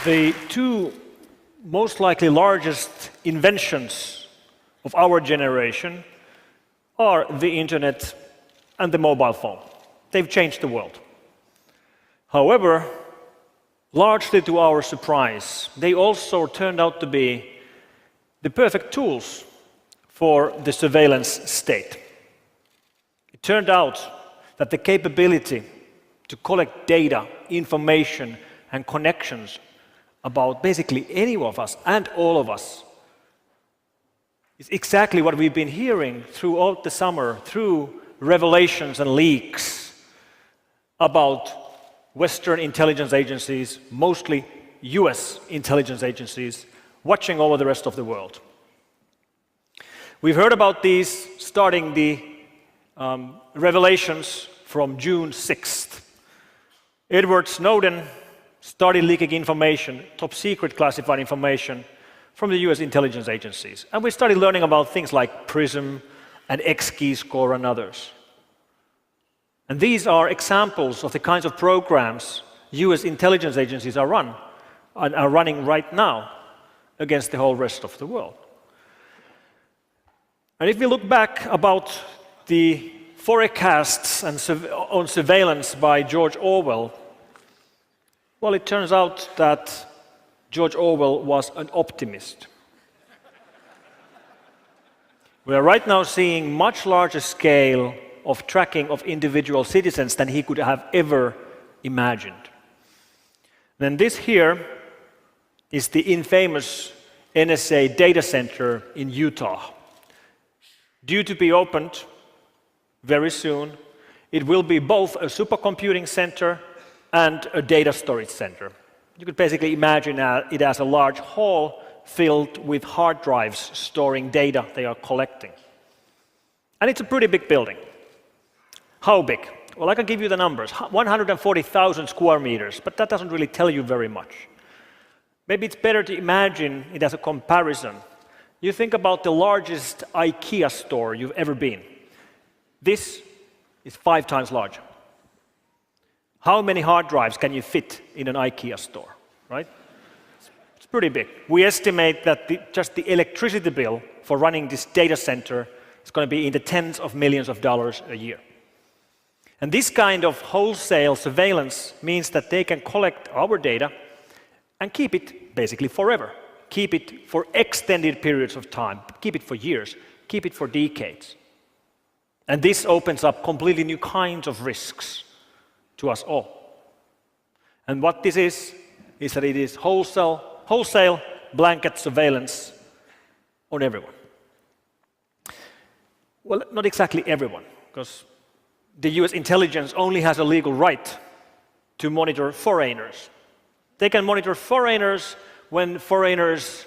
The two most likely largest inventions of our generation are the internet and the mobile phone. They've changed the world. However, largely to our surprise, they also turned out to be the perfect tools for the surveillance state. It turned out that the capability to collect data, information, and connections about basically any of us and all of us is exactly what we've been hearing throughout the summer through revelations and leaks about Western intelligence agencies, mostly US intelligence agencies, watching over the rest of the world. We've heard about these starting the revelations from June 6th. Edward Snowden started leaking information, top secret classified information, from the US intelligence agencies. And we started learning about things like PRISM and X-Keyscore and others. And these are examples of the kinds of programs US intelligence agencies are running right now against the whole rest of the world. And if we look back about the forecasts on surveillance by George Orwell, well, it turns out that George Orwell was an optimist. We are right now seeing much larger scale of tracking of individual citizens than he could have ever imagined. Then this here is the infamous NSA data center in Utah. Due to be opened very soon, it will be both a supercomputing center and a data storage center. You could basically imagine it as a large hall filled with hard drives storing data they are collecting. And it's a pretty big building. How big? Well, I can give you the numbers. 140,000 square meters, but that doesn't really tell you very much. Maybe it's better to imagine it as a comparison. You think about the largest IKEA store you've ever been. This is 5 times larger. How many hard drives can you fit in an IKEA store, right? It's pretty big. We estimate that just the electricity bill for running this data center is going to be in the tens of millions of dollars a year. And this kind of wholesale surveillance means that they can collect our data and keep it basically forever. Keep it for extended periods of time. Keep it for years. Keep it for decades. And this opens up completely new kinds of risks to us all. And what this is that it is wholesale blanket surveillance on everyone. Well, not exactly everyone, because the US intelligence only has a legal right to monitor foreigners. They can monitor foreigners when foreigners'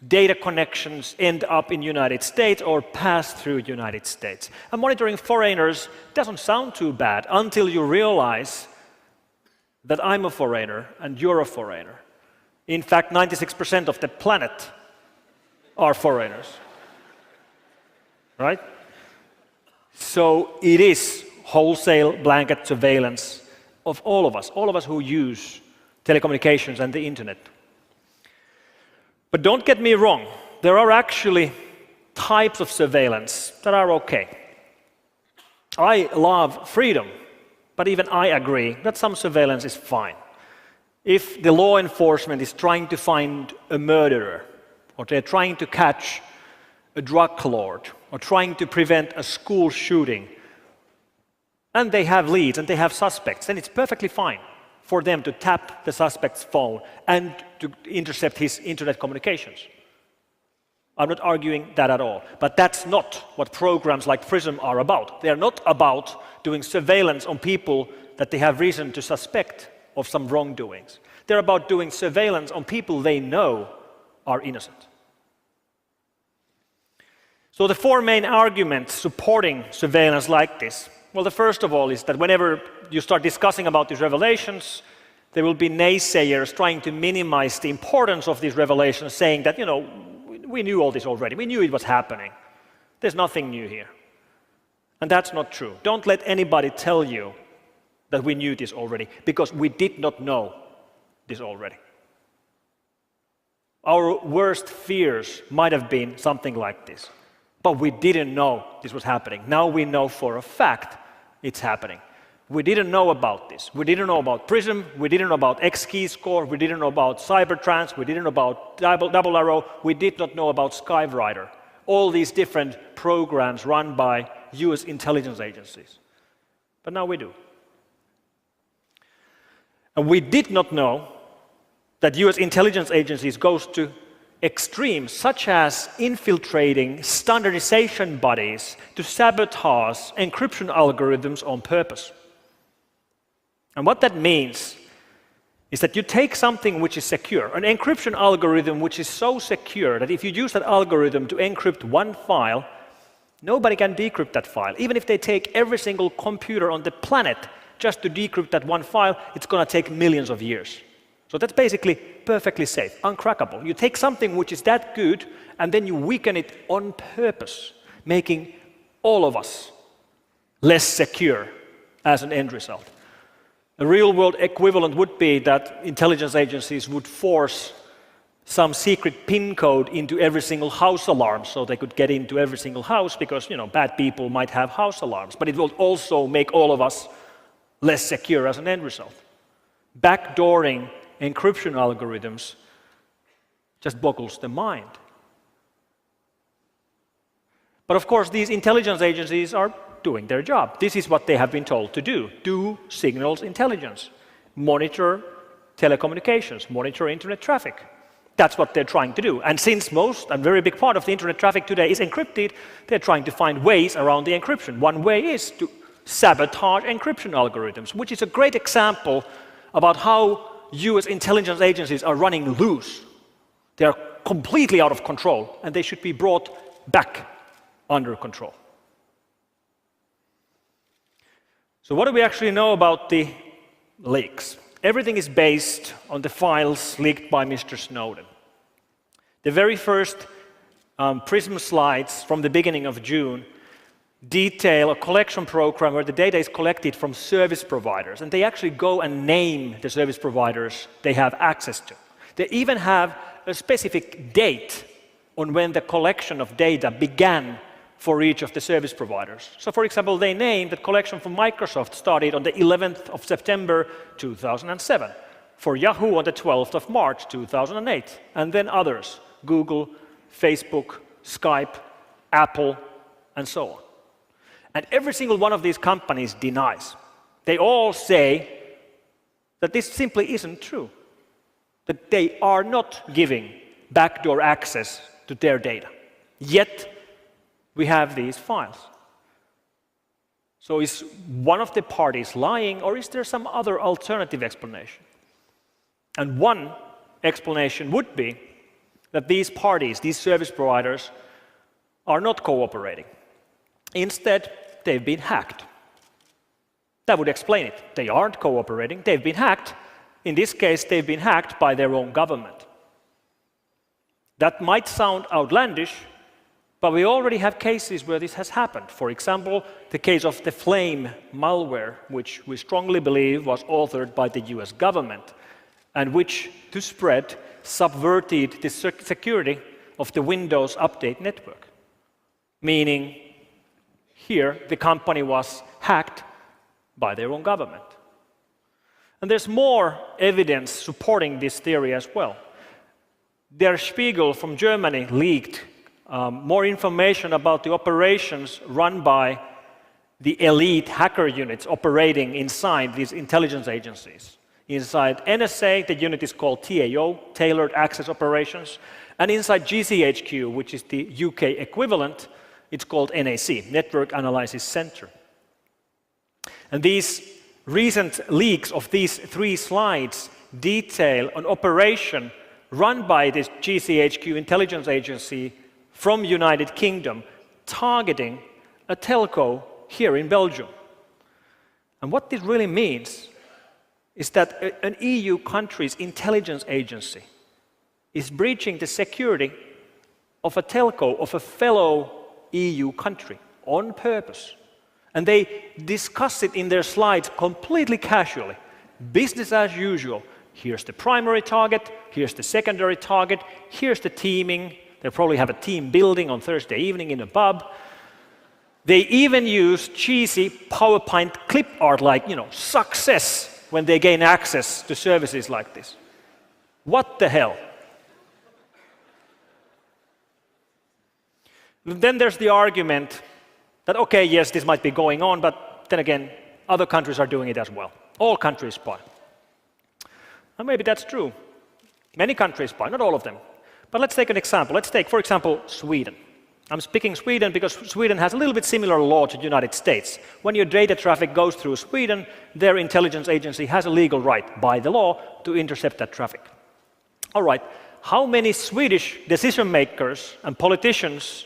data connections end up in the United States or pass through the United States. And monitoring foreigners doesn't sound too bad until you realize that I'm a foreigner and you're a foreigner. In fact, 96% of the planet are foreigners. Right? So it is wholesale blanket surveillance of all of us who use telecommunications and the internet. But don't get me wrong, there are actually types of surveillance that are okay. I love freedom, but even I agree that some surveillance is fine. If the law enforcement is trying to find a murderer, or they're trying to catch a drug lord, or trying to prevent a school shooting, and they have leads and they have suspects, then it's perfectly fine for them to tap the suspect's phone and to intercept his internet communications. I'm not arguing that at all. But that's not what programs like PRISM are about. They are not about doing surveillance on people that they have reason to suspect of some wrongdoings. They're about doing surveillance on people they know are innocent. So the 4 main arguments supporting surveillance like this. Well, the first of all is that whenever you start discussing about these revelations, there will be naysayers trying to minimize the importance of these revelations, saying that, we knew all this already. We knew it was happening. There's nothing new here. And that's not true. Don't let anybody tell you that we knew this already, because we did not know this already. Our worst fears might have been something like this. But we didn't know this was happening. Now we know for a fact it's happening. We didn't know about this. We didn't know about PRISM. We didn't know about X-key score. We didn't know about Cybertrans. We didn't know about Double Arrow. We did not know about Skyrider. All these different programs run by US intelligence agencies. But now we do. And we did not know that US intelligence agencies goes to extremes such as infiltrating standardization bodies to sabotage encryption algorithms on purpose. And what that means is that you take something which is secure, an encryption algorithm which is so secure that if you use that algorithm to encrypt one file, nobody can decrypt that file. Even if they take every single computer on the planet just to decrypt that one file, it's going to take millions of years. So that's basically perfectly safe, uncrackable. You take something which is that good and then you weaken it on purpose, making all of us less secure as an end result. A real-world equivalent would be that intelligence agencies would force some secret PIN code into every single house alarm so they could get into every single house because, bad people might have house alarms. But it will also make all of us less secure as an end result. Backdooring encryption algorithms just boggles the mind. But of course, these intelligence agencies are doing their job. This is what they have been told to do. Do signals intelligence. Monitor telecommunications. Monitor internet traffic. That's what they're trying to do. And since most and very big part of the internet traffic today is encrypted, they're trying to find ways around the encryption. One way is to sabotage encryption algorithms, which is a great example about how US intelligence agencies are running loose. They are completely out of control, and they should be brought back under control. So what do we actually know about the leaks? Everything is based on the files leaked by Mr. Snowden. The very first PRISM slides from the beginning of June detail a collection program where the data is collected from service providers, and they actually go and name the service providers they have access to. They even have a specific date on when the collection of data began for each of the service providers. So for example, they named that collection from Microsoft started on the 11th of September 2007, for Yahoo on the 12th of March 2008, and then others, Google, Facebook, Skype, Apple, and so on. And every single one of these companies denies. They all say that this simply isn't true, that they are not giving backdoor access to their data. Yet, we have these files. So is one of the parties lying, or is there some other alternative explanation? And one explanation would be that these parties, these service providers, are not cooperating. Instead, they've been hacked. That would explain it. They aren't cooperating, they've been hacked. In this case, they've been hacked by their own government. That might sound outlandish, but we already have cases where this has happened. For example, the case of the Flame malware, which we strongly believe was authored by the US government, and which, to spread, subverted the security of the Windows Update network. Meaning, here, the company was hacked by their own government. And there's more evidence supporting this theory as well. Der Spiegel from Germany leaked more information about the operations run by the elite hacker units operating inside these intelligence agencies. Inside NSA, the unit is called TAO, Tailored Access Operations, and inside GCHQ, which is the UK equivalent, it's called NAC, Network Analysis Center. And these recent leaks of these 3 slides detail an operation run by this GCHQ intelligence agency from United Kingdom targeting a telco here in Belgium. And what this really means is that an EU country's intelligence agency is breaching the security of a telco of a fellow EU country on purpose. And they discuss it in their slides completely casually. Business as usual. Here's the primary target, here's the secondary target, here's the teaming. They probably have a team building on Thursday evening in a pub. They even use cheesy PowerPoint clip art like, success when they gain access to services like this. What the hell? Then there's the argument that, okay, yes, this might be going on, but then again, other countries are doing it as well. All countries spy. And maybe that's true. Many countries spy, not all of them. But let's take an example. Let's take, for example, Sweden. I'm speaking Sweden because Sweden has a little bit similar law to the United States. When your data traffic goes through Sweden, their intelligence agency has a legal right, by the law, to intercept that traffic. All right, how many Swedish decision makers and politicians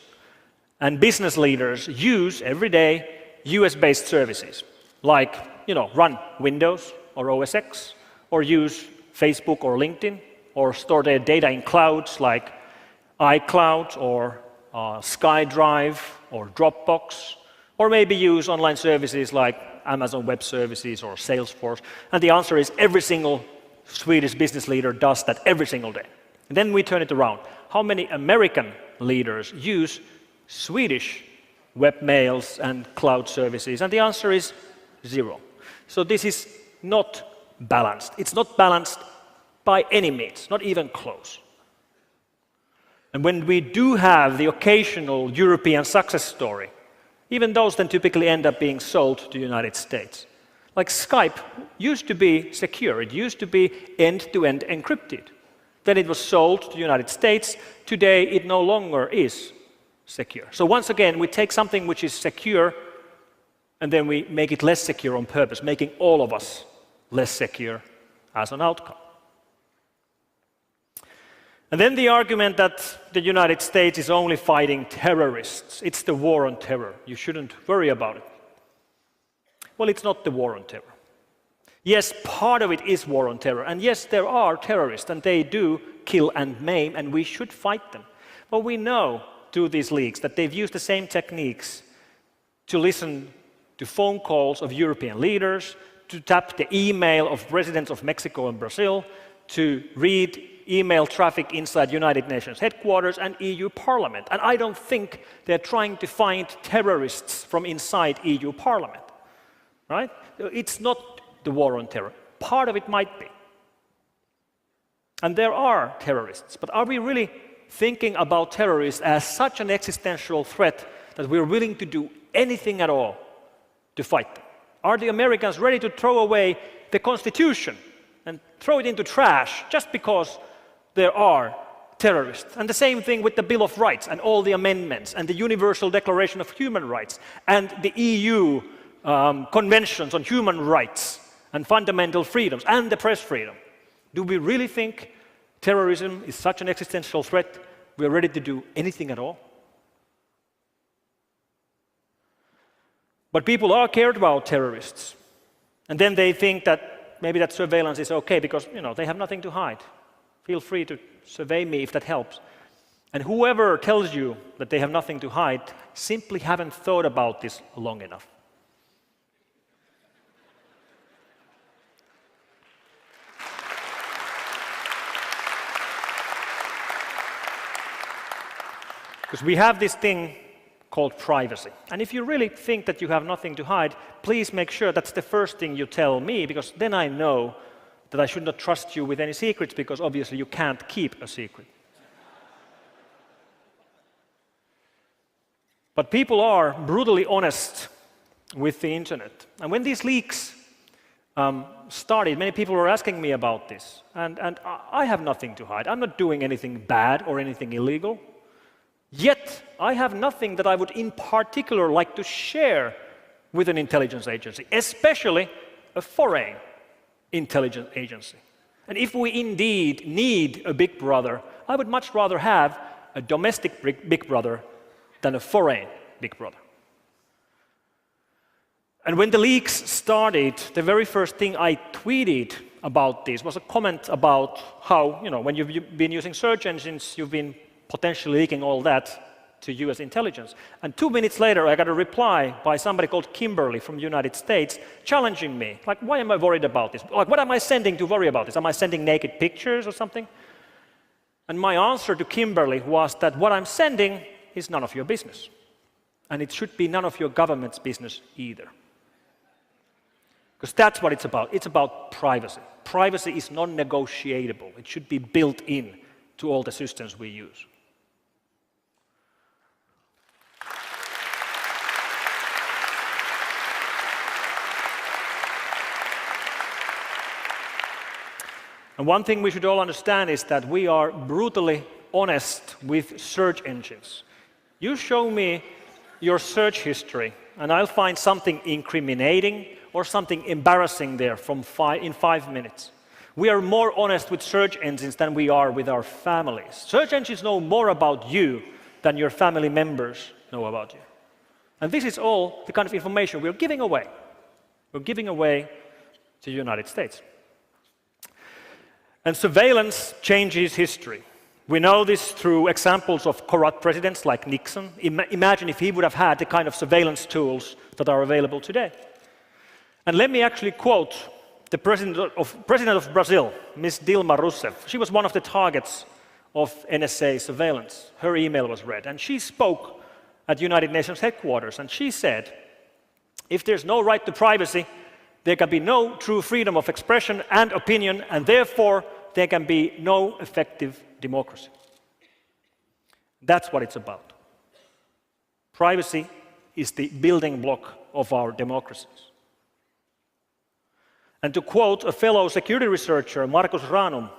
and business leaders use every day US-based services, like, run Windows or OS X, or use Facebook or LinkedIn, or store their data in clouds like iCloud or SkyDrive or Dropbox, or maybe use online services like Amazon Web Services or Salesforce? And the answer is every single Swedish business leader does that every single day. And then we turn it around. How many American leaders use Swedish webmails and cloud services? And the answer is 0. So this is not balanced. It's not balanced by any means, not even close. And when we do have the occasional European success story, even those then typically end up being sold to the United States. Like Skype used to be secure. It used to be end-to-end encrypted. Then it was sold to the United States. Today it no longer is secure. So once again, we take something which is secure and then we make it less secure on purpose, making all of us less secure as an outcome. And then the argument that the United States is only fighting terrorists. It's the war on terror. You shouldn't worry about it. Well, it's not the war on terror. Yes, part of it is war on terror. And yes, there are terrorists, and they do kill and maim, and we should fight them. But we know through these leaks that they've used the same techniques to listen to phone calls of European leaders, to tap the email of presidents of Mexico and Brazil, to read email traffic inside United Nations headquarters and EU Parliament. And I don't think they're trying to find terrorists from inside EU Parliament, right? It's not the war on terror. Part of it might be. And there are terrorists, but are we really thinking about terrorists as such an existential threat that we're willing to do anything at all to fight them? Are the Americans ready to throw away the Constitution and throw it into trash just because there are terrorists? And the same thing with the Bill of Rights and all the amendments and the Universal Declaration of Human Rights and the EU conventions on human rights and fundamental freedoms and the press freedom. Do we really think terrorism is such an existential threat we're ready to do anything at all? But people are cared about terrorists. And then they think that maybe that surveillance is okay because, they have nothing to hide. Feel free to survey me if that helps. And whoever tells you that they have nothing to hide simply haven't thought about this long enough. Because we have this thing called privacy. And if you really think that you have nothing to hide, please make sure that's the first thing you tell me, because then I know that I should not trust you with any secrets, because obviously you can't keep a secret. But people are brutally honest with the internet. And when these leaks started, many people were asking me about this. And I have nothing to hide. I'm not doing anything bad or anything illegal. Yet, I have nothing that I would in particular like to share with an intelligence agency, especially a foreign intelligence agency. And if we indeed need a big brother, I would much rather have a domestic big brother than a foreign big brother. And when the leaks started, the very first thing I tweeted about this was a comment about how, when you've been using search engines, you've been potentially leaking all that. to US intelligence. And 2 minutes later, I got a reply by somebody called Kimberly from the United States challenging me. Like, why am I worried about this? Like, what am I sending to worry about this? Am I sending naked pictures or something? And my answer to Kimberly was that what I'm sending is none of your business. And it should be none of your government's business either. Because that's what it's about. It's about privacy. Privacy is non-negotiable. It should be built in to all the systems we use. And one thing we should all understand is that we are brutally honest with search engines. You show me your search history, and I'll find something incriminating or something embarrassing there in 5 minutes. We are more honest with search engines than we are with our families. Search engines know more about you than your family members know about you. And this is all the kind of information we're giving away. We're giving away to the United States. And surveillance changes history. We know this through examples of corrupt presidents like Nixon. Imagine if he would have had the kind of surveillance tools that are available today. And let me actually quote the president of Brazil, Ms. Dilma Rousseff. She was one of the targets of NSA surveillance. Her email was read, and she spoke at the United Nations headquarters, and she said, if there's no right to privacy, there can be no true freedom of expression and opinion, and therefore there can be no effective democracy. That's what it's about. Privacy is the building block of our democracies. And to quote a fellow security researcher, Marcus Ranum,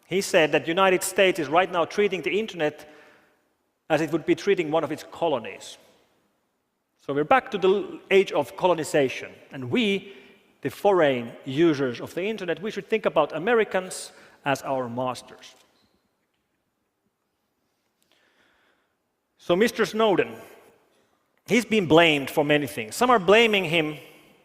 he said that the United States is right now treating the internet as it would be treating one of its colonies. So we're back to the age of colonization, and we, the foreign users of the internet, we should think about Americans as our masters. So Mr. Snowden, he's been blamed for many things. Some are blaming him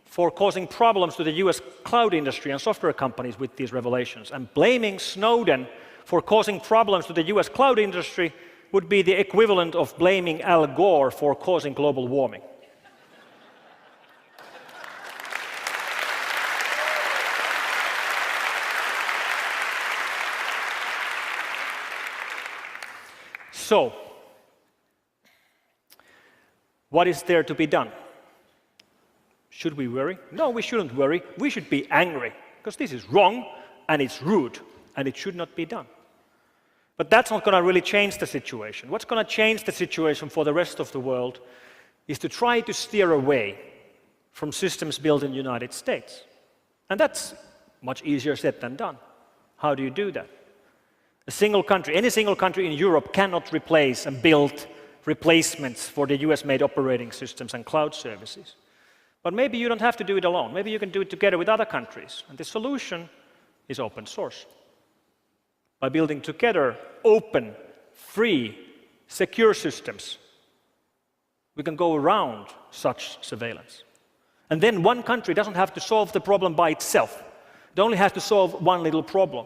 for causing problems to the US cloud industry and software companies with these revelations. And blaming Snowden for causing problems to the US cloud industry would be the equivalent of blaming Al Gore for causing global warming. So, what is there to be done? Should we worry? No, we shouldn't worry. We should be angry, because this is wrong, and it's rude, and it should not be done. But that's not going to really change the situation. What's going to change the situation for the rest of the world is to try to steer away from systems built in the United States. And that's much easier said than done. How do you do that? A single country, any single country in Europe cannot replace and build replacements for the US-made operating systems and cloud services. But maybe you don't have to do it alone. Maybe you can do it together with other countries. And the solution is open source. By building together open, free, secure systems, we can go around such surveillance. And then one country doesn't have to solve the problem by itself. It only has to solve one little problem.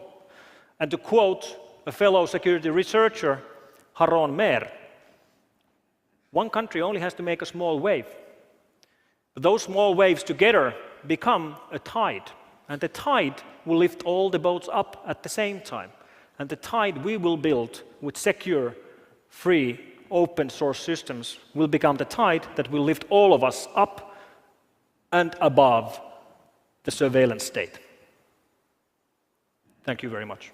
And to quote a fellow security researcher, Haron Mer, one country only has to make a small wave. But those small waves together become a tide. And the tide will lift all the boats up at the same time. And the tide we will build with secure, free, open source systems will become the tide that will lift all of us up and above the surveillance state. Thank you very much.